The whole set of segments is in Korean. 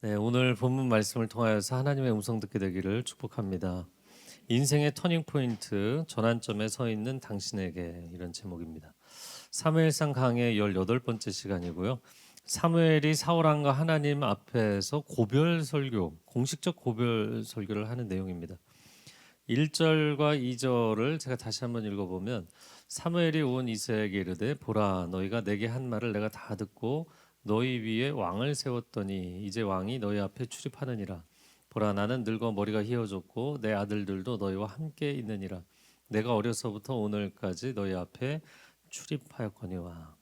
네, 오늘 본문 말씀을 통하여서 하나님의 음성 듣게 되기를 축복합니다. 인생의 터닝 포인트, 전환점에 서 있는 당신에게, 이런 제목입니다. 사무엘상 강의 18번째 시간이고요. 사무엘이 사울왕과 하나님 앞에서 고별 설교, 공식적 고별 설교를 하는 내용입니다. 1절과 2절을 제가 다시 한번 읽어보면, 사무엘이 온 이스라엘에게 이르되 보라, 너희가 내게 한 말을 내가 다 듣고 너희 위에 왕을 세웠더니 이제 왕이 너희 앞에 출입하느니라. 보라, 나는 늙어 머리가 휘어졌고 내 아들들도 너희와 함께 있느니라. 내가 어려서부터 오늘까지 너희 앞에 출입하였거니와.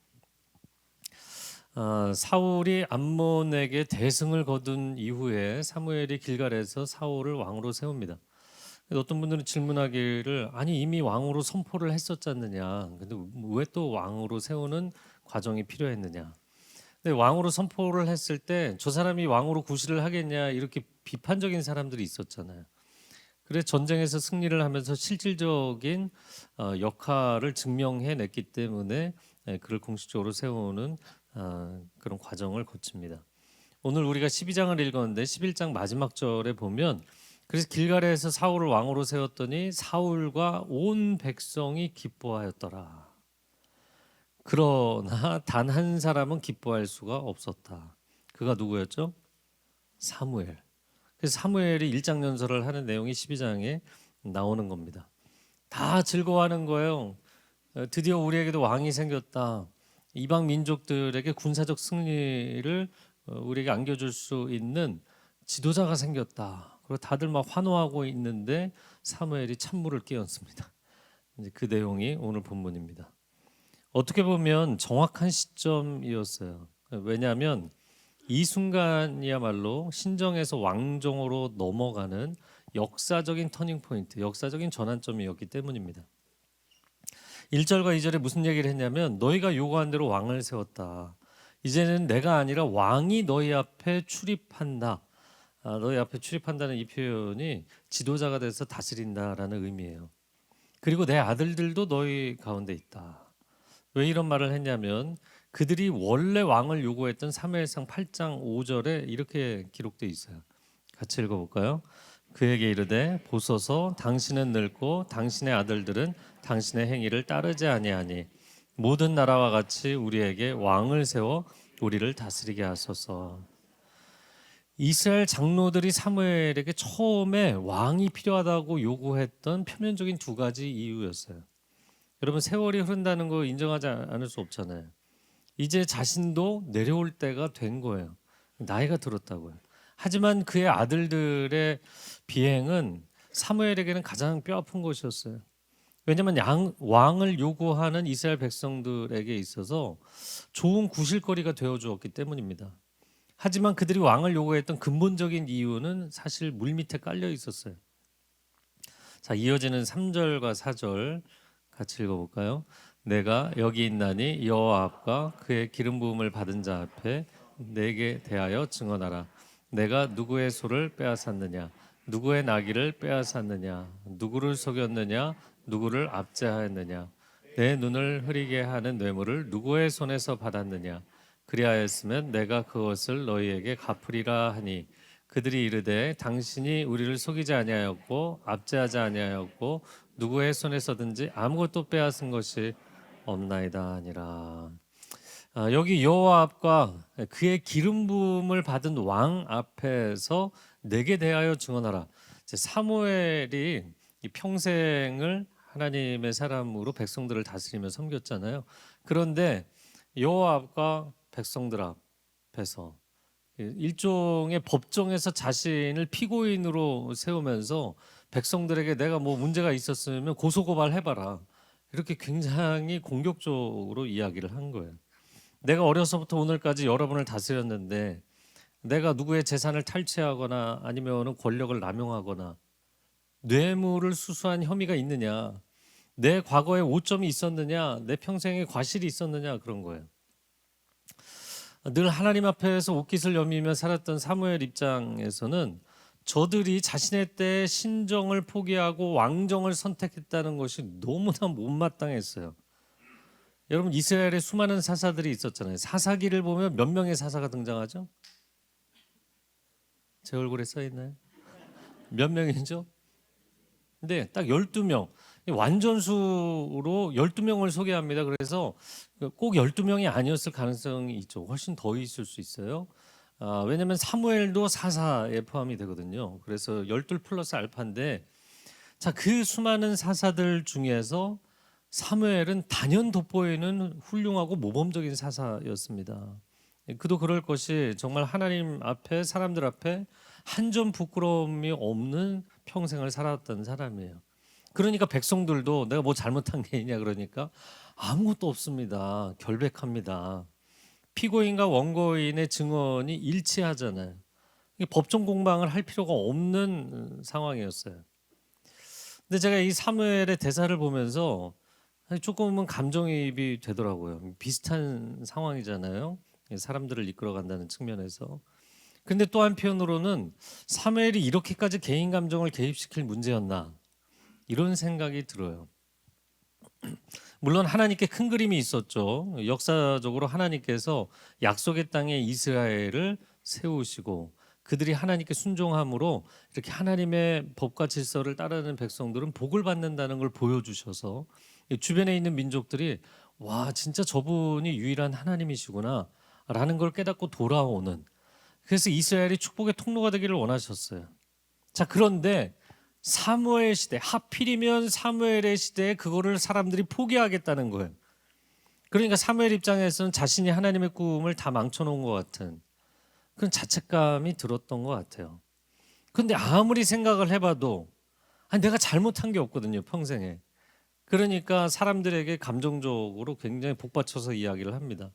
사울이 암몬에게 대승을 거둔 이후에 사무엘이 길갈에서 사울을 왕으로 세웁니다. 어떤 분들은 질문하기를, 아니 이미 왕으로 선포를 했었지 않느냐, 근데 왜 또 왕으로 세우는 과정이 필요했느냐. 근데 왕으로 선포를 했을 때 저 사람이 왕으로 구실을 하겠냐, 이렇게 비판적인 사람들이 있었잖아요. 그래서 전쟁에서 승리를 하면서 실질적인 역할을 증명해냈기 때문에 그를 공식적으로 세우는 그런 과정을 거칩니다. 오늘 우리가 12장을 읽었는데 11장 마지막 절에 보면, 그래서 길갈에서 사울을 왕으로 세웠더니 사울과 온 백성이 기뻐하였더라. 그러나 단 한 사람은 기뻐할 수가 없었다. 그가 누구였죠? 사무엘. 그래서 사무엘이 일장연설을 하는 내용이 12장에 나오는 겁니다. 다 즐거워하는 거예요. 드디어 우리에게도 왕이 생겼다. 이방 민족들에게 군사적 승리를 우리에게 안겨줄 수 있는 지도자가 생겼다. 그리고 다들 막 환호하고 있는데 사무엘이 찬물을 끼얹습니다. 이제 그 내용이 오늘 본문입니다. 어떻게 보면 정확한 시점이었어요. 왜냐하면 이 순간이야말로 신정에서 왕정으로 넘어가는 역사적인 터닝 포인트, 역사적인 전환점이었기 때문입니다. 1절과 2절에 무슨 얘기를 했냐면, 너희가 요구한 대로 왕을 세웠다. 이제는 내가 아니라 왕이 너희 앞에 출입한다. 너희 앞에 출입한다는 이 표현이 지도자가 돼서 다스린다라는 의미예요. 그리고 내 아들들도 너희 가운데 있다. 왜 이런 말을 했냐면, 그들이 원래 왕을 요구했던 사무엘상 8장 5절에 이렇게 기록되어 있어요. 같이 읽어볼까요? 그에게 이르되 보소서, 당신은 늙고 당신의 아들들은 당신의 행위를 따르지 아니하니 모든 나라와 같이 우리에게 왕을 세워 우리를 다스리게 하소서. 이스라엘 장로들이 사무엘에게 처음에 왕이 필요하다고 요구했던 표면적인 두 가지 이유였어요. 여러분, 세월이 흐른다는 거 인정하지 않을 수 없잖아요. 이제 자신도 내려올 때가 된 거예요. 나이가 들었다고요. 하지만 그의 아들들의 비행은 사무엘에게는 가장 뼈아픈 것이었어요. 왜냐하면 왕을 요구하는 이스라엘 백성들에게 있어서 좋은 구실거리가 되어 주었기 때문입니다. 하지만 그들이 왕을 요구했던 근본적인 이유는 사실 물밑에 깔려 있었어요. 자, 이어지는 3절과 4절 같이 읽어볼까요? 내가 여기 있나니 여호와 앞과 그의 기름 부음을 받은 자 앞에 내게 대하여 증언하라. 내가 누구의 소를 빼앗았느냐, 누구의 나귀를 빼앗았느냐, 누구를 속였느냐, 누구를 압제하였느냐, 내 눈을 흐리게 하는 뇌물을 누구의 손에서 받았느냐. 그리하였으면 내가 그것을 너희에게 갚으리라 하니, 그들이 이르되 당신이 우리를 속이지 아니하였고 압제하지 아니하였고 누구의 손에서든지 아무것도 빼앗은 것이 없나이다 하니라. 여기 여호와 앞과 그의 기름 부음을 받은 왕 앞에서 내게 대하여 증언하라. 사무엘이 이 평생을 하나님의 사람으로 백성들을 다스리며 섬겼잖아요. 그런데 여호와 앞과 백성들 앞에서 일종의 법정에서 자신을 피고인으로 세우면서 백성들에게 내가 뭐 문제가 있었으면 고소고발해봐라, 이렇게 굉장히 공격적으로 이야기를 한 거예요. 내가 어려서부터 오늘까지 여러분을 다스렸는데 내가 누구의 재산을 탈취하거나 아니면 권력을 남용하거나 뇌물을 수수한 혐의가 있느냐, 내 과거에 오점이 있었느냐, 내 평생에 과실이 있었느냐, 그런 거예요. 늘 하나님 앞에서 옷깃을 여미며 살았던 사무엘 입장에서는 저들이 자신의 때에 신정을 포기하고 왕정을 선택했다는 것이 너무나 못마땅했어요. 여러분, 이스라엘에 수많은 사사들이 있었잖아요. 사사기를 보면 몇 명의 사사가 등장하죠? 제 얼굴에 써 있나요? 몇 명이죠? 근데 딱 12명. 완전수로 12명을 소개합니다. 그래서 꼭 12명이 아니었을 가능성이 있죠. 훨씬 더 있을 수 있어요. 왜냐면 사무엘도 사사에 포함이 되거든요. 그래서 12 플러스 알파인데, 자, 그 수많은 사사들 중에서 사무엘은 단연 돋보이는 훌륭하고 모범적인 사사였습니다. 그도 그럴 것이 정말 하나님 앞에, 사람들 앞에 한 점 부끄러움이 없는 평생을 살았던 사람이에요. 그러니까 백성들도 내가 뭐 잘못한 게 있냐 그러니까 아무것도 없습니다. 결백합니다. 피고인과 원고인의 증언이 일치하잖아요. 이게 법정 공방을 할 필요가 없는 상황이었어요. 근데 제가 이 사무엘의 대사를 보면서 조금은 감정이입이 되더라고요. 비슷한 상황이잖아요. 사람들을 이끌어간다는 측면에서. 근데 또 한편으로는 사무엘이 이렇게까지 개인 감정을 개입시킬 문제였나, 이런 생각이 들어요. 물론 하나님께 큰 그림이 있었죠. 역사적으로 하나님께서 약속의 땅에 이스라엘을 세우시고 그들이 하나님께 순종함으로 이렇게 하나님의 법과 질서를 따르는 백성들은 복을 받는다는 걸 보여주셔서 주변에 있는 민족들이 와, 진짜 저분이 유일한 하나님이시구나 라는 걸 깨닫고 돌아오는, 그래서 이스라엘이 축복의 통로가 되기를 원하셨어요. 자, 그런데 사무엘 시대, 하필이면 사무엘의 시대에 그거를 사람들이 포기하겠다는 거예요. 그러니까 사무엘 입장에서는 자신이 하나님의 꿈을 다 망쳐놓은 것 같은 그런 자책감이 들었던 것 같아요. 근데 아무리 생각을 해봐도 내가 잘못한 게 없거든요, 평생에. 그러니까 사람들에게 감정적으로 굉장히 복받쳐서 이야기를 합니다.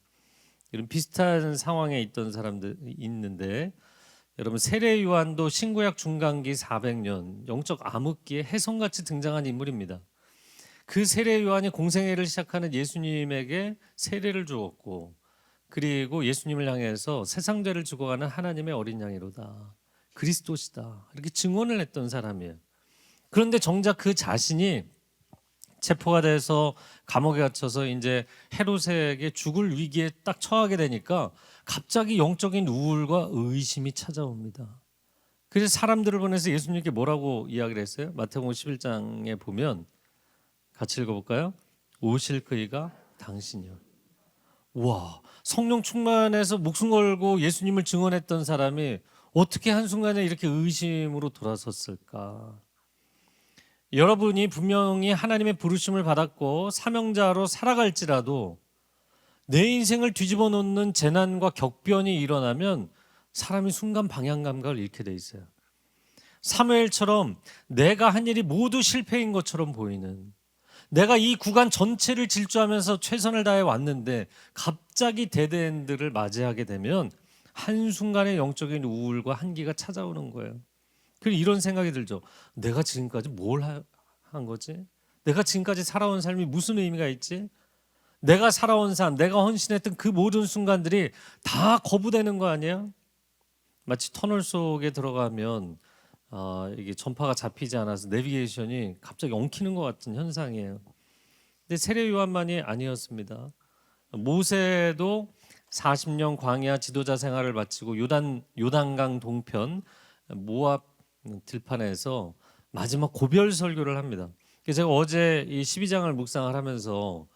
이런 비슷한 상황에 있던 사람들 있는데, 여러분 세례 요한도 신구약 중간기 400년 영적 암흑기에 혜성같이 등장한 인물입니다. 그 세례 요한이 공생애를 시작하는 예수님에게 세례를 주었고, 그리고 예수님을 향해서 세상 죄를 죽어가는 하나님의 어린 양이로다, 그리스도시다, 이렇게 증언을 했던 사람이에요. 그런데 정작 그 자신이 체포가 돼서 감옥에 갇혀서 이제 헤롯에게 죽을 위기에 딱 처하게 되니까 갑자기 영적인 우울과 의심이 찾아옵니다. 그래서 사람들을 보내서 예수님께 뭐라고 이야기를 했어요? 마태복음 11장에 보면 같이 읽어볼까요? 오실 그이가 당신이요. 와, 성령 충만해서 목숨 걸고 예수님을 증언했던 사람이 어떻게 한순간에 이렇게 의심으로 돌아섰을까? 여러분이 분명히 하나님의 부르심을 받았고 사명자로 살아갈지라도 내 인생을 뒤집어 놓는 재난과 격변이 일어나면 사람이 순간 방향 감각을 잃게 돼 있어요. 사무엘처럼 내가 한 일이 모두 실패인 것처럼 보이는, 내가 이 구간 전체를 질주하면서 최선을 다해 왔는데 갑자기 데드엔드를 맞이하게 되면 한순간의 영적인 우울과 한기가 찾아오는 거예요. 그리고 이런 생각이 들죠. 내가 지금까지 뭘 한 거지? 내가 지금까지 살아온 삶이 무슨 의미가 있지? 내가 살아온 삶, 내가 헌신했던 그 모든 순간들이 다 거부되는 거 아니야? 마치 터널 속에 들어가면 이게 전파가 잡히지 않아서 내비게이션이 갑자기 엉키는 것 같은 현상이에요. 근데 세례 요한만이 아니었습니다. 모세도 40년 광야 지도자 생활을 마치고 요단강 동편 모압 들판에서 마지막 고별 설교를 합니다. 제가 어제 이 12장을 묵상을 하면서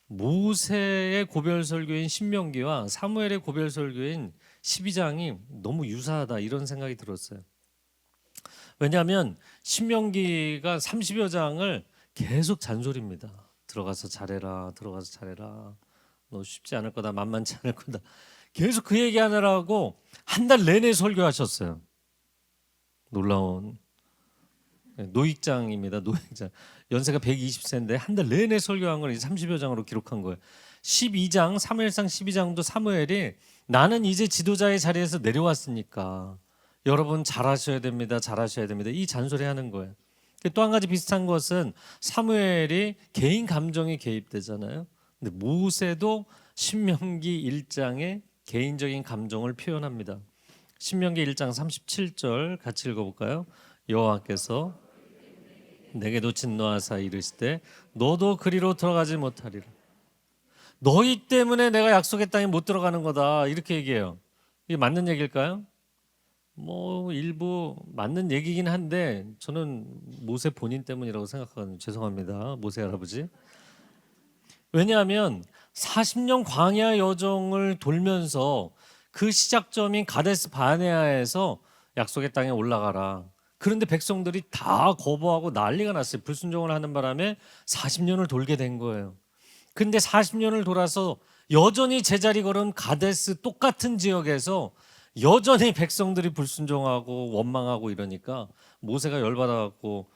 모세의 고별 설교인 신명기와 사무엘의 고별 설교인 12장이 너무 유사하다, 이런 생각이 들었어요. 왜냐하면 신명기가 30여 장을 계속 잔소리입니다. 들어가서 잘해라, 들어가서 잘해라, 너 쉽지 않을 거다, 만만치 않을 거다, 계속 그 얘기하느라고 한 달 내내 설교하셨어요. 놀라운 노익장입니다. 노익장. 연세가 120세인데 한 달 내내 설교한 걸 30여 장으로 기록한 거예요. 12장, 사무엘상 12장도 사무엘이 나는 이제 지도자의 자리에서 내려왔으니까 여러분 잘하셔야 됩니다. 잘하셔야 됩니다. 이 잔소리하는 거예요. 또 한 가지 비슷한 것은 사무엘이 개인 감정이 개입되잖아요. 근데 모세도 신명기 1장에 개인적인 감정을 표현합니다. 신명기 1장 37절 같이 읽어볼까요? 여호와께서 내게 놓친 노하사 이르시되 너도 그리로 들어가지 못하리라. 너희 때문에 내가 약속의 땅에 못 들어가는 거다, 이렇게 얘기해요. 이게 맞는 얘기일까요? 뭐 일부 맞는 얘기긴 한데 저는 모세 본인 때문이라고 생각하거든요. 죄송합니다, 모세 할아버지. 왜냐하면 40년 광야 여정을 돌면서 그 시작점인 가데스 바네아에서 약속의 땅에 올라가라. 그런데 백성들이 다 거부하고 난리가 났어요. 불순종을 하는 바람에 40년을 돌게 된 거예요. 근데 40년을 돌아서 여전히 제자리 걸은 가데스 똑같은 지역에서 여전히 백성들이 불순종하고 원망하고 이러니까 모세가 열받아갖고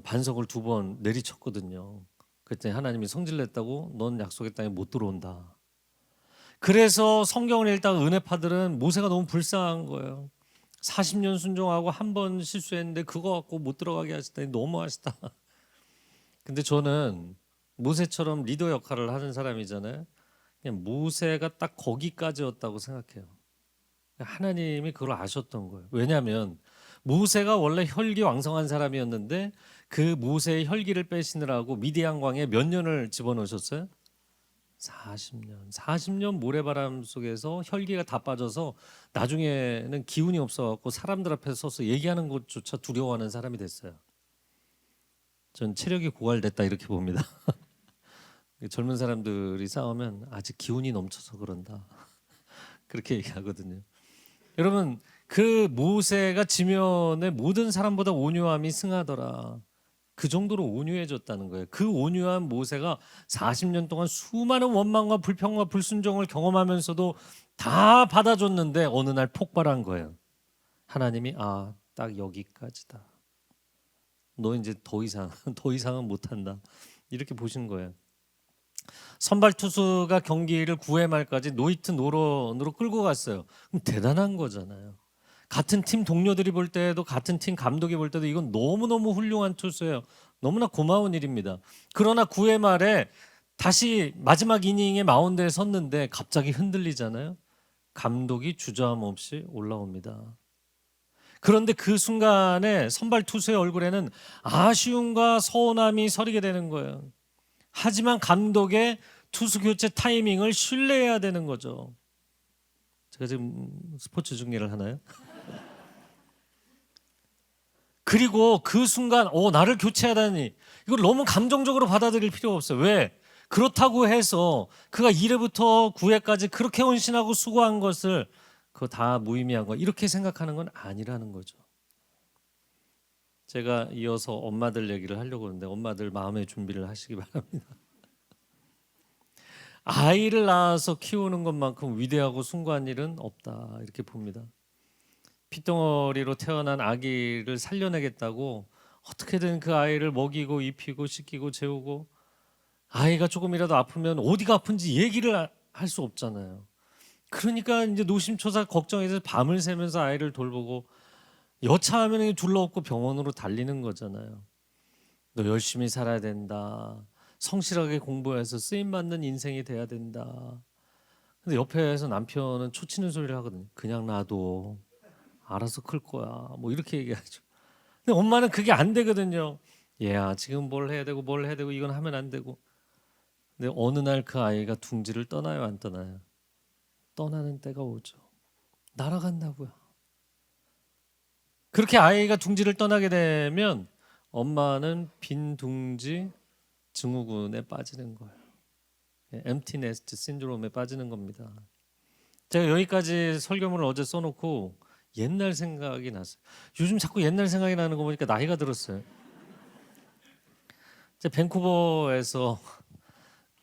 반석을 2번 내리쳤거든요. 그랬더니 하나님이 성질냈다고 넌 약속의 땅에 못 들어온다. 그래서 성경을 읽다가 은혜파들은 모세가 너무 불쌍한 거예요. 40년 순종하고 한 번 실수했는데 그거 갖고 못 들어가게 하시다니 너무하시다. 근데 저는 모세처럼 리더 역할을 하는 사람이잖아요. 그냥 모세가 딱 거기까지였다고 생각해요. 하나님이 그걸 아셨던 거예요. 왜냐하면 모세가 원래 혈기왕성한 사람이었는데 그 모세의 혈기를 빼시느라고 미디안 광에 몇 년을 집어넣으셨어요? 40년. 40년 모래바람 속에서 혈기가 다 빠져서 나중에는 기운이 없어갖고 사람들 앞에 서서 얘기하는 것조차 두려워하는 사람이 됐어요. 전 체력이 고갈됐다 이렇게 봅니다. 젊은 사람들이 싸우면 아직 기운이 넘쳐서 그런다. 그렇게 얘기하거든요. 여러분, 그 모세가 지면에 모든 사람보다 온유함이 승하더라. 그 정도로 온유해졌다는 거예요. 그 온유한 모세가 40년 동안 수많은 원망과 불평과 불순종을 경험하면서도 다 받아줬는데 어느 날 폭발한 거예요. 하나님이 딱 여기까지다. 너 이제 더 이상은 못한다. 이렇게 보신 거예요. 선발 투수가 경기를 9회 말까지 노히트 노런으로 끌고 갔어요. 그럼 대단한 거잖아요. 같은 팀 동료들이 볼 때도 같은 팀 감독이 볼 때도 이건 너무너무 훌륭한 투수예요. 너무나 고마운 일입니다. 그러나 9회 말에 다시 마지막 이닝에 마운드에 섰는데 갑자기 흔들리잖아요. 감독이 주저함 없이 올라옵니다. 그런데 그 순간에 선발 투수의 얼굴에는 아쉬움과 서운함이 서리게 되는 거예요. 하지만 감독의 투수 교체 타이밍을 신뢰해야 되는 거죠. 제가 지금 스포츠 중계를 하나요? 그리고 그 순간 나를 교체하다니 이걸 너무 감정적으로 받아들일 필요가 없어요. 왜? 그렇다고 해서 그가 1회부터 9회까지 그렇게 헌신하고 수고한 것을 그거 다 무의미한 거 이렇게 생각하는 건 아니라는 거죠. 제가 이어서 엄마들 얘기를 하려고 하는데 엄마들 마음의 준비를 하시기 바랍니다. 아이를 낳아서 키우는 것만큼 위대하고 숭고한 일은 없다 이렇게 봅니다. 핏덩어리로 태어난 아기를 살려내겠다고 어떻게든 그 아이를 먹이고 입히고 씻기고 재우고 아이가 조금이라도 아프면 어디가 아픈지 얘기를 할 수 없잖아요. 그러니까 이제 노심초사 걱정해서 밤을 새면서 아이를 돌보고 여차하면 둘러엎고 병원으로 달리는 거잖아요. 너 열심히 살아야 된다. 성실하게 공부해서 쓰임받는 인생이 돼야 된다. 근데 옆에서 남편은 초치는 소리를 하거든요. 그냥 놔둬. 알아서 클 거야. 뭐 이렇게 얘기하죠. 근데 엄마는 그게 안 되거든요. 얘야 지금 뭘 해야 되고 뭘 해야 되고 이건 하면 안 되고. 근데 어느 날 그 아이가 둥지를 떠나요 안 떠나요? 떠나는 때가 오죠. 날아간다고요. 그렇게 아이가 둥지를 떠나게 되면 엄마는 빈 둥지 증후군에 빠지는 거예요. empty nest 신드롬에 빠지는 겁니다. 제가 여기까지 설교문을 어제 써놓고 옛날 생각이 났어요. 요즘 자꾸 옛날 생각이 나는 거 보니까 나이가 들었어요. 제가 밴쿠버에서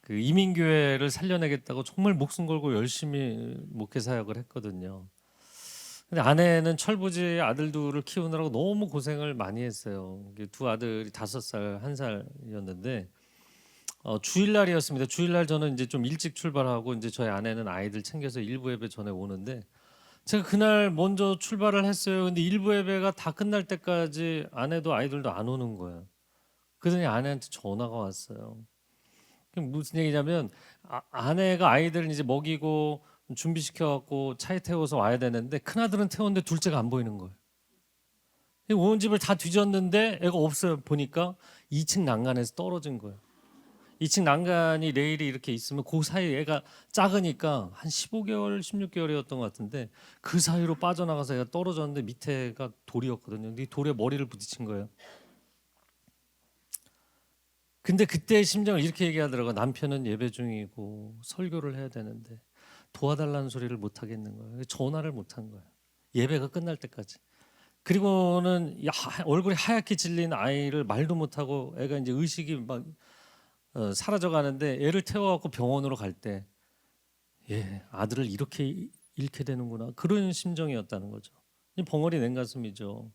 그 이민교회를 살려내겠다고 정말 목숨 걸고 열심히 목회 사역을 했거든요. 근데 아내는 철부지 아들 둘을 키우느라고 너무 고생을 많이 했어요. 두 아들이 5살, 1살이었는데 주일날이었습니다. 주일날 저는 이제 좀 일찍 출발하고 이제 저희 아내는 아이들 챙겨서 일부 예배 전에 오는데 제가 그날 먼저 출발을 했어요. 근데 일부 예배가 다 끝날 때까지 아내도 아이들도 안 오는 거예요. 그러더니 아내한테 전화가 왔어요. 무슨 얘기냐면 아내가 아이들을 이제 먹이고 준비시켜 갖고 차에 태워서 와야 되는데 큰 아들은 태웠는데 둘째가 안 보이는 거예요. 온 집을 다 뒤졌는데 애가 없어요. 보니까 2층 난간에서 떨어진 거예요. 2층 난간이 레일이 이렇게 있으면 그 사이 애가 작으니까 한 15개월, 16개월이었던 것 같은데 그 사이로 빠져나가서 애가 떨어졌는데 밑에가 돌이었거든요. 근데 이 돌에 머리를 부딪힌 거예요. 근데 그때의 심정을 이렇게 얘기하더라고요. 남편은 예배 중이고 설교를 해야 되는데 도와달라는 소리를 못 하겠는 거예요. 전화를 못 한 거예요. 예배가 끝날 때까지. 그리고는 얼굴이 하얗게 질린 아이를 말도 못하고 애가 이제 의식이 막 사라져 가는데 애를 태워갖고 병원으로 갈 때 아들을 이렇게 잃게 되는구나 그런 심정이었다는 거죠. 벙어리 냉 가슴이죠.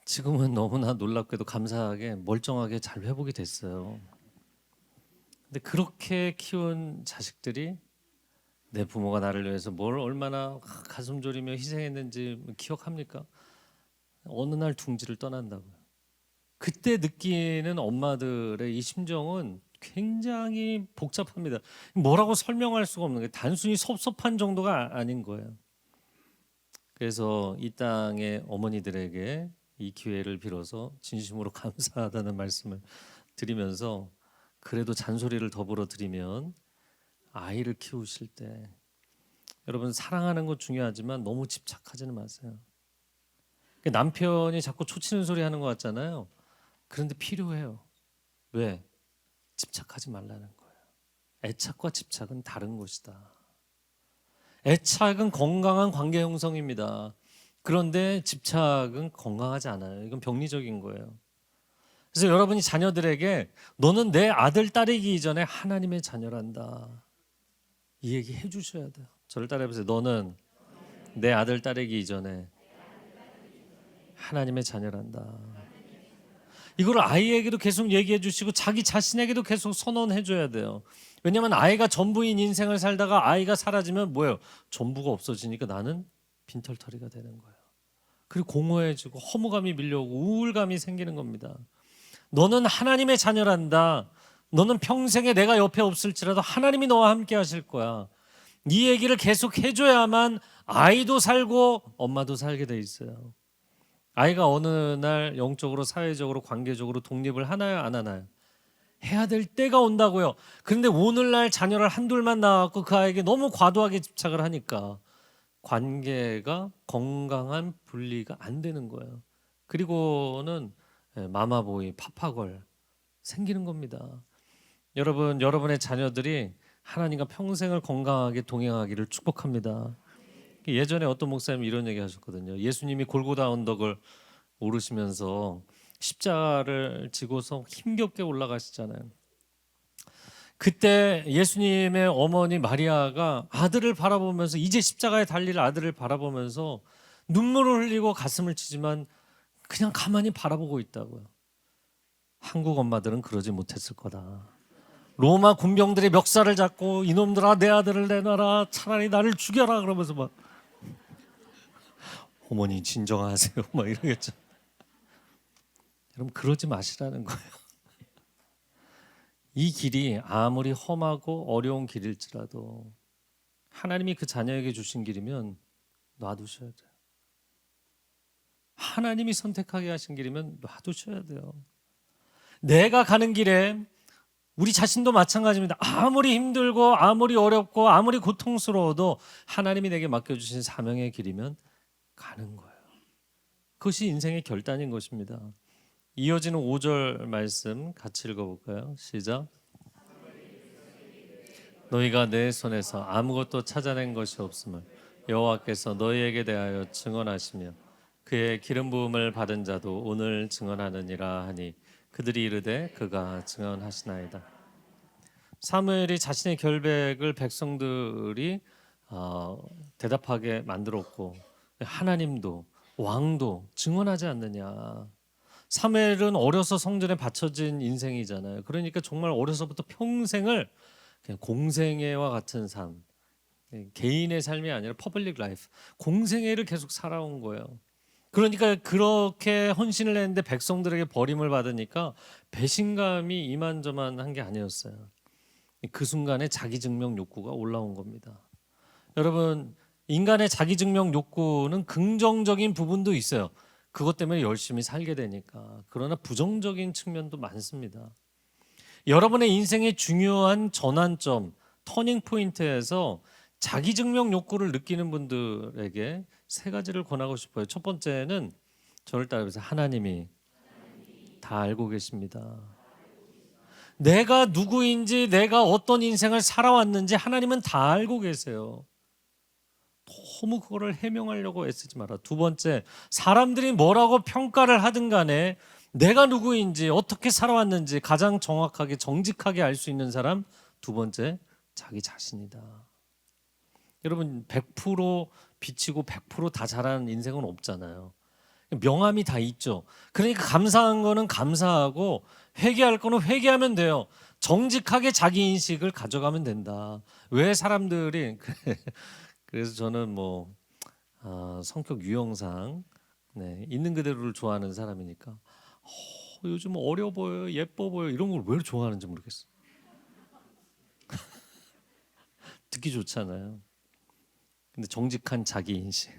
지금은 너무나 놀랍게도 감사하게 멀쩡하게 잘 회복이 됐어요. 근데 그렇게 키운 자식들이 내 부모가 나를 위해서 뭘 얼마나 가슴 졸이며 희생했는지 기억합니까? 어느 날 둥지를 떠난다고요. 그때 느끼는 엄마들의 이 심정은 굉장히 복잡합니다. 뭐라고 설명할 수가 없는 게 단순히 섭섭한 정도가 아닌 거예요. 그래서 이 땅의 어머니들에게 이 기회를 빌어서 진심으로 감사하다는 말씀을 드리면서 그래도 잔소리를 더불어 드리면 아이를 키우실 때 여러분 사랑하는 것 중요하지만 너무 집착하지는 마세요. 남편이 자꾸 초치는 소리 하는 것 같잖아요. 그런데 필요해요. 왜? 집착하지 말라는 거예요. 애착과 집착은 다른 것이다. 애착은 건강한 관계 형성입니다. 그런데 집착은 건강하지 않아요. 이건 병리적인 거예요. 그래서 여러분이 자녀들에게 너는 내 아들 딸이기 이전에 하나님의 자녀란다. 이 얘기 해주셔야 돼요. 저를 따라해보세요. 너는 내 아들 딸이기 이전에 하나님의 자녀란다. 이걸 아이에게도 계속 얘기해 주시고 자기 자신에게도 계속 선언해 줘야 돼요. 왜냐하면 아이가 전부인 인생을 살다가 아이가 사라지면 뭐예요? 전부가 없어지니까 나는 빈털터리가 되는 거예요. 그리고 공허해지고 허무감이 밀려오고 우울감이 생기는 겁니다. 너는 하나님의 자녀란다. 너는 평생에 내가 옆에 없을지라도 하나님이 너와 함께 하실 거야. 이 얘기를 계속 해줘야만 아이도 살고 엄마도 살게 돼 있어요. 아이가 어느 날 영적으로 사회적으로 관계적으로 독립을 하나요 안 하나요? 해야 될 때가 온다고요. 그런데 오늘날 자녀를 한둘만 낳았고 그 아이에게 너무 과도하게 집착을 하니까 관계가 건강한 분리가 안 되는 거예요. 그리고는 마마보이, 파파걸 생기는 겁니다. 여러분, 여러분의 자녀들이 하나님과 평생을 건강하게 동행하기를 축복합니다. 예전에 어떤 목사님이 이런 얘기 하셨거든요. 예수님이 골고다 언덕을 오르시면서 십자가를 지고서 힘겹게 올라가시잖아요. 그때 예수님의 어머니 마리아가 아들을 바라보면서 이제 십자가에 달릴 아들을 바라보면서 눈물을 흘리고 가슴을 치지만 그냥 가만히 바라보고 있다고요. 한국 엄마들은 그러지 못했을 거다. 로마 군병들이 멱살을 잡고 이놈들아 내 아들을 내놔라 차라리 나를 죽여라 그러면서 막 어머니 진정하세요 막 이러겠죠. 여러분 그러지 마시라는 거예요. 이 길이 아무리 험하고 어려운 길일지라도 하나님이 그 자녀에게 주신 길이면 놔두셔야 돼요. 하나님이 선택하게 하신 길이면 놔두셔야 돼요. 내가 가는 길에 우리 자신도 마찬가지입니다. 아무리 힘들고 아무리 어렵고 아무리 고통스러워도 하나님이 내게 맡겨주신 사명의 길이면 가는 거예요. 그것이 인생의 결단인 것입니다. 이어지는 5절 말씀 같이 읽어볼까요? 시작. 너희가 내 손에서 아무것도 찾아낸 것이 없음을 여호와께서 너희에게 대하여 증언하시며 그의 기름 부음을 받은 자도 오늘 증언하느니라 하니 그들이 이르되 그가 증언하시나이다. 사무엘이 자신의 결백을 백성들이 대답하게 만들었고 하나님도 왕도 증언하지 않느냐. 사무엘은 어려서 성전에 바쳐진 인생이잖아요. 그러니까 정말 어려서부터 평생을 그냥 공생애와 같은 삶, 개인의 삶이 아니라 퍼블릭 라이프, 공생애를 계속 살아온 거예요. 그러니까 그렇게 헌신을 했는데 백성들에게 버림을 받으니까 배신감이 이만저만한 게 아니었어요. 그 순간에 자기증명 욕구가 올라온 겁니다. 여러분, 인간의 자기증명 욕구는 긍정적인 부분도 있어요. 그것 때문에 열심히 살게 되니까. 그러나 부정적인 측면도 많습니다. 여러분의 인생의 중요한 전환점, 터닝 포인트에서 자기 증명 욕구를 느끼는 분들에게 세 가지를 권하고 싶어요. 첫 번째는 저를 따라해서 하나님이 다 알고 계십니다. 내가 누구인지, 내가 어떤 인생을 살아왔는지 하나님은 다 알고 계세요. 너무 그거를 해명하려고 애쓰지 마라. 두 번째, 사람들이 뭐라고 평가를 하든 간에 내가 누구인지, 어떻게 살아왔는지 가장 정확하게, 정직하게 알 수 있는 사람, 두 번째, 자기 자신이다. 여러분, 100% 비치고 100%다 잘하는 인생은 없잖아요. 명함이 다 있죠. 그러니까 감사한 거는 감사하고 회개할 거는 회개하면 돼요. 정직하게 자기 인식을 가져가면 된다. 왜 사람들이 그래서 저는 성격 유형상 있는 그대로를 좋아하는 사람이니까 요즘 어려 보여, 예뻐 보여 이런 걸 왜 좋아하는지 모르겠어. 듣기 좋잖아요. 근데 정직한 자기 인식.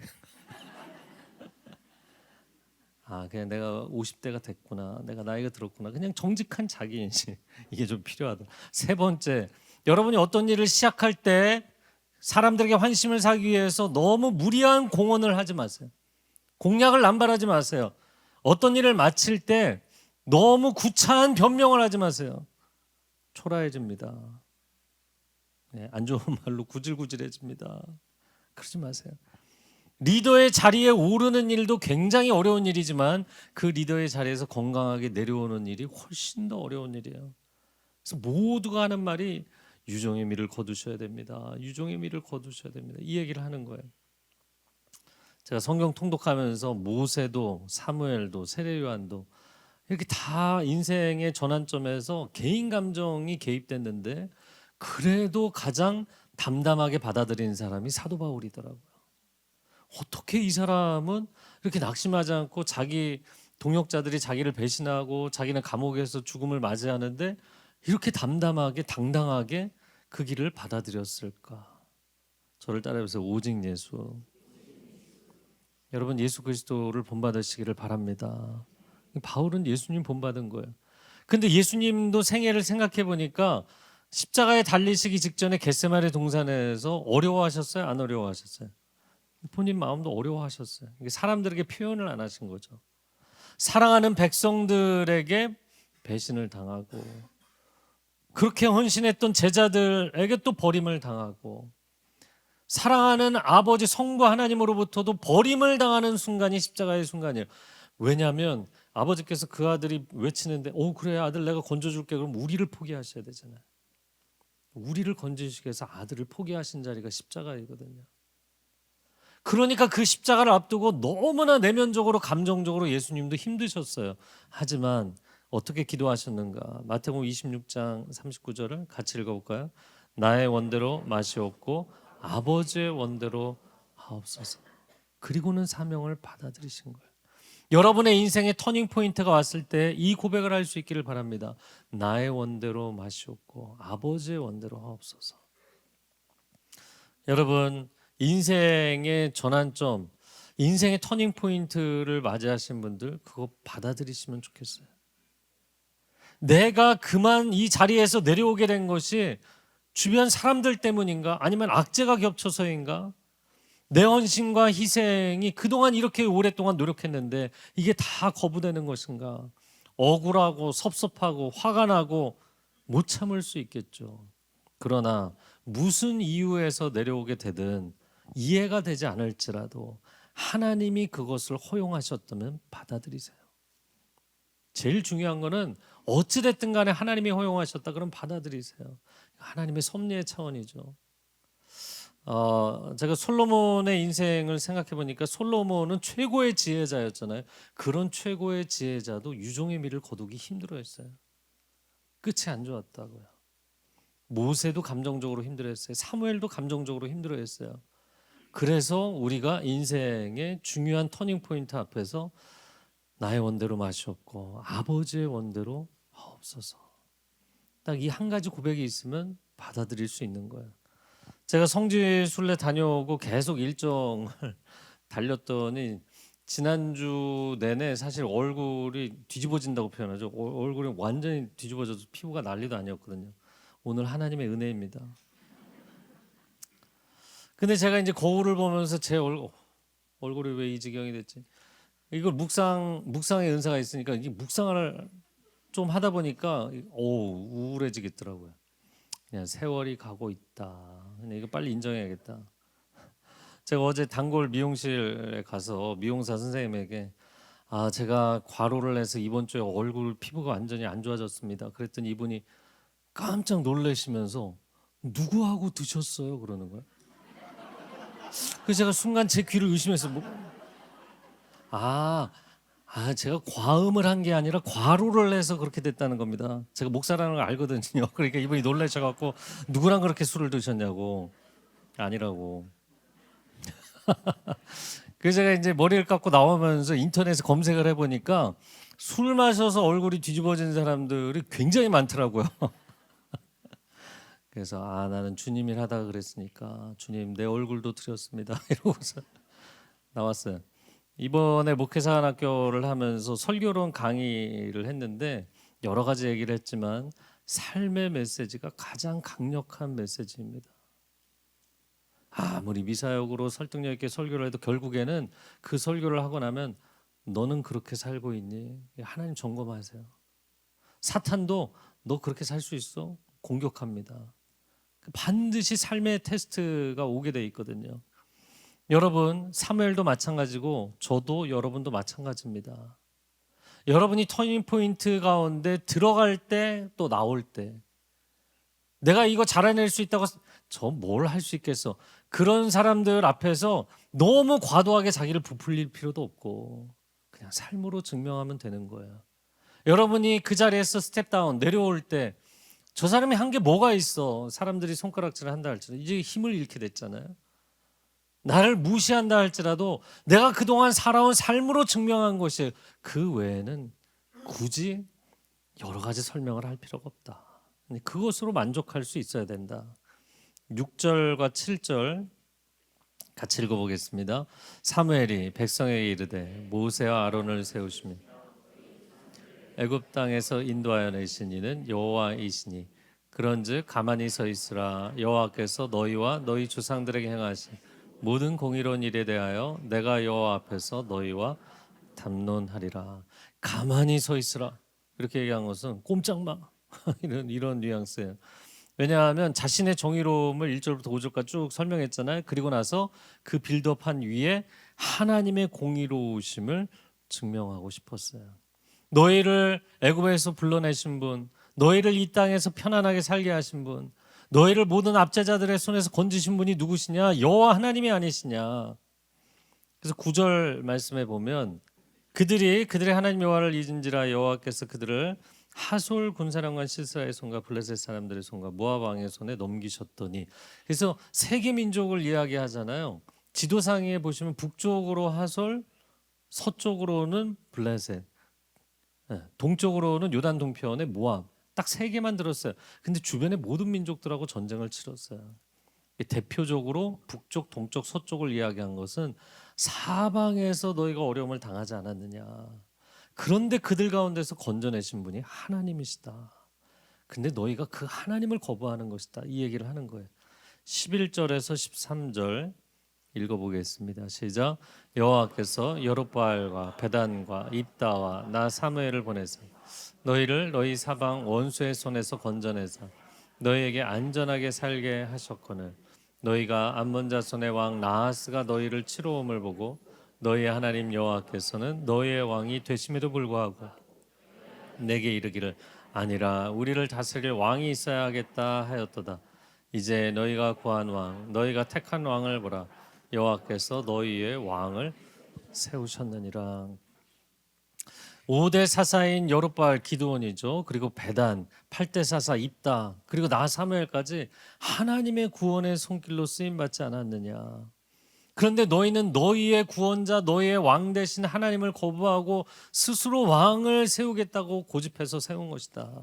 그냥 내가 50대가 됐구나. 내가 나이가 들었구나. 그냥 정직한 자기 인식. 이게 좀 필요하다. 세 번째, 여러분이 어떤 일을 시작할 때 사람들에게 환심을 사기 위해서 너무 무리한 공언을 하지 마세요. 공약을 남발하지 마세요. 어떤 일을 마칠 때 너무 구차한 변명을 하지 마세요. 초라해집니다. 안 좋은 말로 구질구질해집니다. 그러지 마세요. 리더의 자리에 오르는 일도 굉장히 어려운 일이지만 그 리더의 자리에서 건강하게 내려오는 일이 훨씬 더 어려운 일이에요. 그래서 모두가 하는 말이 유종의 미를 거두셔야 됩니다. 유종의 미를 거두셔야 됩니다. 이 얘기를 하는 거예요. 제가 성경 통독하면서 모세도 사무엘도 세례요한도 이렇게 다 인생의 전환점에서 개인 감정이 개입됐는데 그래도 가장 담담하게 받아들인 사람이 사도 바울이더라고요. 어떻게 이 사람은 이렇게 낙심하지 않고 자기 동역자들이 자기를 배신하고 자기는 감옥에서 죽음을 맞이하는데 이렇게 담담하게 당당하게 그 길을 받아들였을까? 저를 따라해보세요. 오직 예수. 여러분 예수 그리스도를 본받으시기를 바랍니다. 바울은 예수님 본받은 거예요. 근데 예수님도 생애를 생각해 보니까 십자가에 달리시기 직전에 겟세마네 동산에서 어려워하셨어요? 안 어려워하셨어요? 본인 마음도 어려워하셨어요. 이게 사람들에게 표현을 안 하신 거죠. 사랑하는 백성들에게 배신을 당하고 그렇게 헌신했던 제자들에게 또 버림을 당하고 사랑하는 아버지 성부 하나님으로부터도 버림을 당하는 순간이 십자가의 순간이에요. 왜냐하면 아버지께서 그 아들이 외치는데 그래 아들 내가 건져줄게 그럼 우리를 포기하셔야 되잖아요. 우리를 건지시기 위해서 아들을 포기하신 자리가 십자가이거든요. 그러니까 그 십자가를 앞두고 너무나 내면적으로 감정적으로 예수님도 힘드셨어요. 하지만 어떻게 기도하셨는가? 마태복음 26장 39절을 같이 읽어볼까요? 나의 원대로 마시옵고 아버지의 원대로 하옵소서. 그리고는 사명을 받아들이신 거예요. 여러분의 인생의 터닝 포인트가 왔을 때 이 고백을 할 수 있기를 바랍니다. 나의 원대로 마시옵고 아버지의 원대로 하옵소서. 여러분 인생의 전환점, 인생의 터닝 포인트를 맞이하신 분들 그거 받아들이시면 좋겠어요. 내가 그만 이 자리에서 내려오게 된 것이 주변 사람들 때문인가? 아니면 악재가 겹쳐서인가? 내 헌신과 희생이 그동안 이렇게 오랫동안 노력했는데 이게 다 거부되는 것인가? 억울하고 섭섭하고 화가 나고 못 참을 수 있겠죠. 그러나 무슨 이유에서 내려오게 되든 이해가 되지 않을지라도 하나님이 그것을 허용하셨다면 받아들이세요. 제일 중요한 거는 어찌됐든 간에 하나님이 허용하셨다 그럼 받아들이세요. 하나님의 섭리의 차원이죠. 제가 솔로몬의 인생을 생각해 보니까 솔로몬은 최고의 지혜자였잖아요. 그런 최고의 지혜자도 유종의 미를 거두기 힘들어했어요. 끝이 안 좋았다고요. 모세도 감정적으로 힘들어했어요. 사무엘도 감정적으로 힘들어했어요. 그래서 우리가 인생의 중요한 터닝 포인트 앞에서 나의 원대로 마시옵고 아버지의 원대로 하옵소서. 딱 이 한 가지 고백이 있으면 받아들일 수 있는 거예요. 제가 성지순례 다녀오고 계속 일정을 달렸더니 지난주 내내 사실 얼굴이 뒤집어진다고 표현하죠. 얼굴이 완전히 뒤집어져서 피부가 난리도 아니었거든요. 오늘 하나님의 은혜입니다. 근데 제가 이제 거울을 보면서 제 얼굴이 왜 이 지경이 됐지? 이걸 묵상의 은사가 있으니까 이 묵상을 좀 하다 보니까 우울해지겠더라고요. 그냥 세월이 가고 있다. 그냥 이거 빨리 인정해야겠다. 제가 어제 단골 미용실에 가서 미용사 선생님에게 제가 과로를 해서 이번 주에 얼굴 피부가 완전히 안 좋아졌습니다. 그랬더니 이분이 깜짝 놀라시면서 누구하고 드셨어요? 그러는 거예요. 그래서 제가 순간 제 귀를 의심해서 제가 과음을 한 게 아니라 과로를 해서 그렇게 됐다는 겁니다. 제가 목사라는 걸 알거든요. 그러니까 이분이 놀라셔갖고 누구랑 그렇게 술을 드셨냐고. 아니라고. 그래서 제가 이제 머리를 감고 나오면서 인터넷에 검색을 해보니까 술 마셔서 얼굴이 뒤집어진 사람들이 굉장히 많더라고요. 그래서 나는 주님 일 하다가 그랬으니까 주님 내 얼굴도 드렸습니다. 이러고서 나왔어요. 이번에 목회사관학교를 하면서 설교론 강의를 했는데 여러 가지 얘기를 했지만 삶의 메시지가 가장 강력한 메시지입니다. 아무리 미사역으로 설득력 있게 설교를 해도 결국에는 그 설교를 하고 나면 너는 그렇게 살고 있니? 하나님 점검하세요. 사탄도 너 그렇게 살 수 있어? 공격합니다. 반드시 삶의 테스트가 오게 돼 있거든요. 여러분 사무엘도 마찬가지고 저도 여러분도 마찬가지입니다. 여러분이 터닝 포인트 가운데 들어갈 때 또 나올 때 내가 이거 잘해낼 수 있다고 저 뭘 할 수 있겠어. 그런 사람들 앞에서 너무 과도하게 자기를 부풀릴 필요도 없고 그냥 삶으로 증명하면 되는 거예요. 여러분이 그 자리에서 스텝다운 내려올 때 저 사람이 한 게 뭐가 있어. 사람들이 손가락질을 한다 할지라도 이제 힘을 잃게 됐잖아요. 나를 무시한다 할지라도 내가 그동안 살아온 삶으로 증명한 것이 그 외에는 굳이 여러 가지 설명을 할 필요가 없다. 그것으로 만족할 수 있어야 된다. 6절과 7절 같이 읽어보겠습니다. 사무엘이 백성에게 이르되 모세와 아론을 세우시며 애굽 땅에서 인도하여 내신 이는 여호와이시니 그런즉 가만히 서 있으라. 여호와께서 너희와 너희 조상들에게 행하신 모든 공의로운 일에 대하여 내가 여호와 앞에서 너희와 담론하리라. 가만히 서 있으라. 이렇게 얘기한 것은 꼼짝마 이런 뉘앙스예요. 왜냐하면 자신의 정의로움을 1절부터 5절까지 쭉 설명했잖아요. 그리고 나서 그 빌드업한 위에 하나님의 공의로우심을 증명하고 싶었어요. 너희를 애굽에서 불러내신 분, 너희를 이 땅에서 편안하게 살게 하신 분, 너희를 모든 압제자들의 손에서 건지신 분이 누구시냐? 여호와 하나님이 아니시냐? 그래서 9절 말씀해 보면 그들의 하나님 여호와를 잊은지라 여호와께서 그들을 하솔 군사령관 시스라의 손과 블레셋 사람들의 손과 모압 왕의 손에 넘기셨더니. 그래서 세계 민족을 이야기하잖아요. 지도상에 보시면 북쪽으로 하솔, 서쪽으로는 블레셋, 동쪽으로는 요단 동편의 모압. 딱 세 개만 들었어요. 근데 주변의 모든 민족들하고 전쟁을 치렀어요. 대표적으로 북쪽, 동쪽, 서쪽을 이야기한 것은 사방에서 너희가 어려움을 당하지 않았느냐. 그런데 그들 가운데서 건져내신 분이 하나님이시다. 근데 너희가 그 하나님을 거부하는 것이다. 이 얘기를 하는 거예요. 11절에서 13절 읽어보겠습니다. 시작. 여호와께서 여룹바알과 베단과 입다와 나 사무엘을 보내서 너희를 너희 사방 원수의 손에서 건져내사 너희에게 안전하게 살게 하셨거늘 너희가 암몬 자손의 왕 나하스가 너희를 치러옴을 보고 너희의 하나님 여호와께서는 너희의 왕이 되심에도 불구하고 내게 이르기를 아니라 우리를 다스릴 왕이 있어야 하겠다 하였도다. 이제 너희가 구한 왕 너희가 택한 왕을 보라. 여호와께서 너희의 왕을 세우셨느니라. 5대 사사인 여룹바알 기드온이죠. 그리고 베단, 8대 사사 입다, 그리고 나 사무엘까지 하나님의 구원의 손길로 쓰임 받지 않았느냐. 그런데 너희는 너희의 구원자, 너희의 왕 대신 하나님을 거부하고 스스로 왕을 세우겠다고 고집해서 세운 것이다.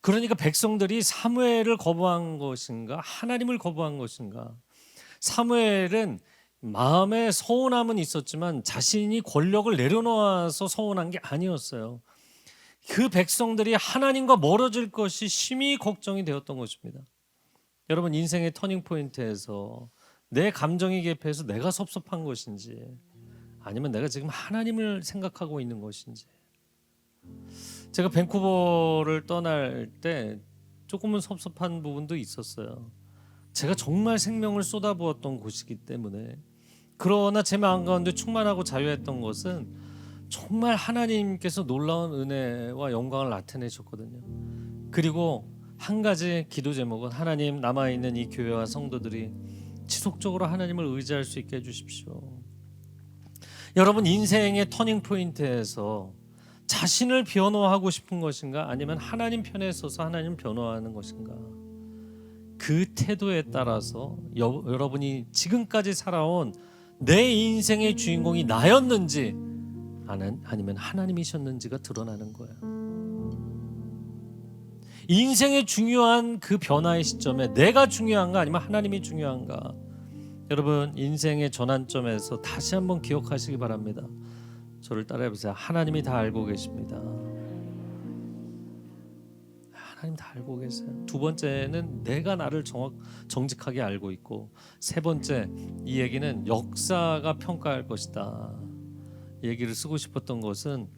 그러니까 백성들이 사무엘을 거부한 것인가, 하나님을 거부한 것인가? 사무엘은 마음에 서운함은 있었지만 자신이 권력을 내려놓아서 서운한 게 아니었어요. 그 백성들이 하나님과 멀어질 것이 심히 걱정이 되었던 것입니다. 여러분, 인생의 터닝 포인트에서 내 감정이 개입해서 내가 섭섭한 것인지, 아니면 내가 지금 하나님을 생각하고 있는 것인지. 제가 밴쿠버를 떠날 때 조금은 섭섭한 부분도 있었어요. 제가 정말 생명을 쏟아부었던 곳이기 때문에. 그러나 제 마음 가운데 충만하고 자유했던 것은 정말 하나님께서 놀라운 은혜와 영광을 나타내셨거든요. 그리고 한 가지 기도 제목은, 하나님, 남아있는 이 교회와 성도들이 지속적으로 하나님을 의지할 수 있게 해주십시오. 여러분, 인생의 터닝 포인트에서 자신을 변호하고 싶은 것인가, 아니면 하나님 편에 서서 하나님 변호하는 것인가, 그 태도에 따라서 여러분이 지금까지 살아온 내 인생의 주인공이 나였는지 아니면 하나님이셨는지가 드러나는 거예요. 인생의 중요한 그 변화의 시점에 내가 중요한가 아니면 하나님이 중요한가, 여러분, 인생의 전환점에서 다시 한번 기억하시기 바랍니다. 저를 따라해보세요. 하나님이 다 알고 계십니다. 하나님 다 알고 계세요. 두 번째는 내가 나를 정직하게 알고 있고, 세 번째, 이 얘기는 역사가 평가할 것이다. 이 얘기를 쓰고 싶었던 것은,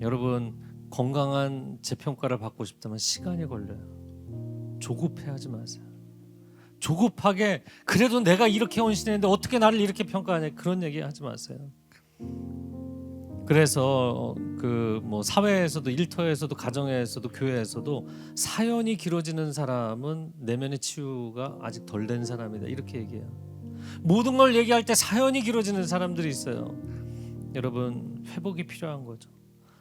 여러분, 건강한 재평가를 받고 싶다면 시간이 걸려요. 조급해하지 마세요. 조급하게 그래도 내가 이렇게 헌신했는데 어떻게 나를 이렇게 평가하냐, 그런 얘기 하지 마세요. 그래서 사회에서도, 일터에서도, 가정에서도, 교회에서도 사연이 길어지는 사람은 내면의 치유가 아직 덜 된 사람이다, 이렇게 얘기해요. 모든 걸 얘기할 때 사연이 길어지는 사람들이 있어요. 여러분, 회복이 필요한 거죠.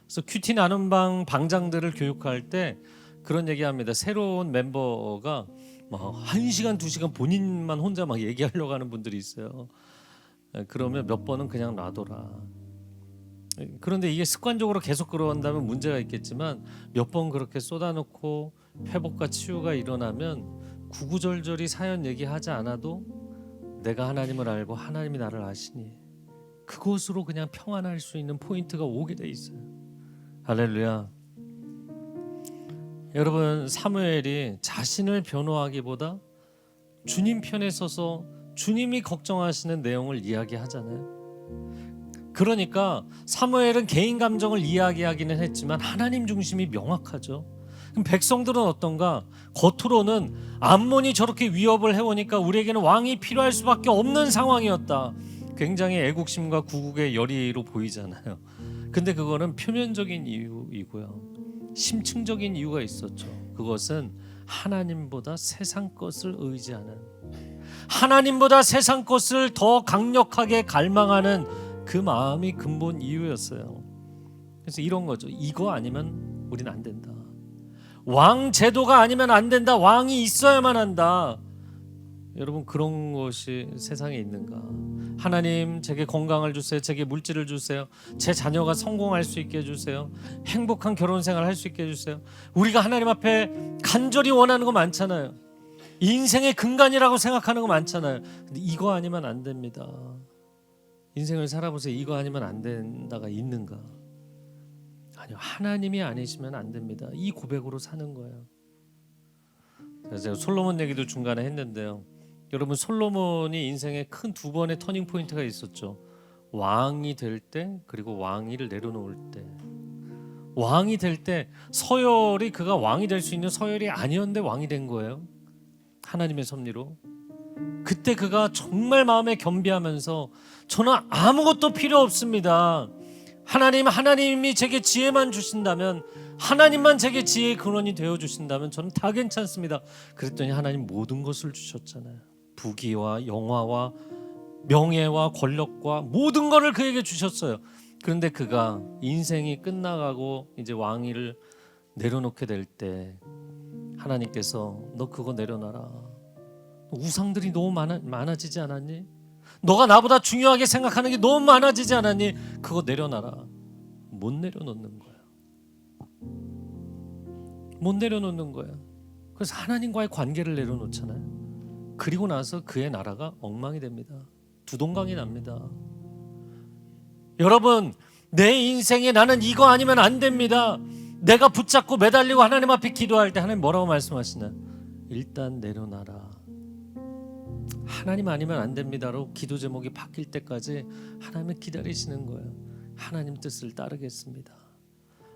그래서 큐티 나눔 방장들을 교육할 때 그런 얘기합니다. 새로운 멤버가 1시간, 2시간 본인만 혼자 막 얘기하려고 하는 분들이 있어요. 그러면 몇 번은 그냥 놔둬라. 그런데 이게 습관적으로 계속 그러한다면 문제가 있겠지만, 몇 번 그렇게 쏟아놓고 회복과 치유가 일어나면 구구절절히 사연 얘기하지 않아도 내가 하나님을 알고 하나님이 나를 아시니 그곳으로 그냥 평안할 수 있는 포인트가 오게 돼 있어요. 할렐루야. 여러분, 사무엘이 자신을 변호하기보다 주님 편에 서서 주님이 걱정하시는 내용을 이야기하잖아요. 그러니까 사무엘은 개인 감정을 이야기하기는 했지만 하나님 중심이 명확하죠. 그럼 백성들은 어떤가? 겉으로는 암몬이 저렇게 위협을 해오니까 우리에게는 왕이 필요할 수밖에 없는 상황이었다. 굉장히 애국심과 구국의 열의로 보이잖아요. 근데 그거는 표면적인 이유이고요, 심층적인 이유가 있었죠. 그것은 하나님보다 세상 것을 의지하는, 하나님보다 세상 것을 더 강력하게 갈망하는 그 마음이 근본 이유였어요. 그래서 이런 거죠. 이거 아니면 우린 안 된다. 왕 제도가 아니면 안 된다. 왕이 있어야만 한다. 여러분, 그런 것이 세상에 있는가? 하나님, 제게 건강을 주세요. 제게 물질을 주세요. 제 자녀가 성공할 수 있게 해주세요. 행복한 결혼 생활 할 수 있게 해주세요. 우리가 하나님 앞에 간절히 원하는 거 많잖아요. 인생의 근간이라고 생각하는 거 많잖아요. 근데 이거 아니면 안 됩니다. 인생을 살아보세요. 이거 아니면 안 된다가 있는가? 아니요, 하나님이 아니시면 안 됩니다. 이 고백으로 사는 거예요. 그래서 제가 솔로몬 얘기도 중간에 했는데요. 여러분, 솔로몬이 인생에 큰 두 번의 터닝 포인트가 있었죠. 왕이 될 때, 그리고 왕위를 내려놓을 때. 왕이 될 때 서열이, 그가 왕이 될 수 있는 서열이 아니었는데 왕이 된 거예요. 하나님의 섭리로. 그때 그가 정말 마음에 겸비하면서, 저는 아무것도 필요 없습니다. 하나님이 제게 지혜만 주신다면, 하나님만 제게 지혜의 근원이 되어주신다면 저는 다 괜찮습니다. 그랬더니 하나님 모든 것을 주셨잖아요. 부귀와 영화와 명예와 권력과 모든 것을 그에게 주셨어요. 그런데 그가 인생이 끝나가고 이제 왕위를 내려놓게 될 때 하나님께서, 너 그거 내려놔라. 우상들이 너무 많아지지 않았니? 너가 나보다 중요하게 생각하는 게 너무 많아지지 않았니? 그거 내려놔라. 못 내려놓는 거야. 못 내려놓는 거야. 그래서 하나님과의 관계를 내려놓잖아요. 그리고 나서 그의 나라가 엉망이 됩니다. 두동강이 납니다. 여러분, 내 인생에 나는 이거 아니면 안 됩니다. 내가 붙잡고 매달리고 하나님 앞에 기도할 때 하나님 뭐라고 말씀하시나? 일단 내려놔라. 하나님 아니면 안 됩니다로 기도 제목이 바뀔 때까지 하나님을 기다리시는 거예요. 하나님 뜻을 따르겠습니다.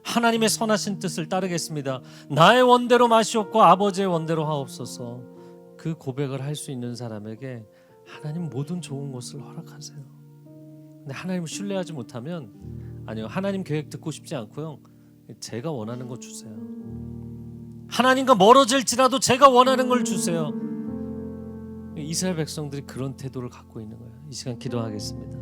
하나님의 선하신 뜻을 따르겠습니다. 나의 원대로 마시옵고 아버지의 원대로 하옵소서. 그 고백을 할 수 있는 사람에게 하나님 모든 좋은 것을 허락하세요. 근데 하나님을 신뢰하지 못하면 아니요, 하나님 계획 듣고 싶지 않고요, 제가 원하는 거 주세요. 하나님과 멀어질지라도 제가 원하는 걸 주세요. 이스라엘 백성들이 그런 태도를 갖고 있는 거예요. 이 시간 기도하겠습니다.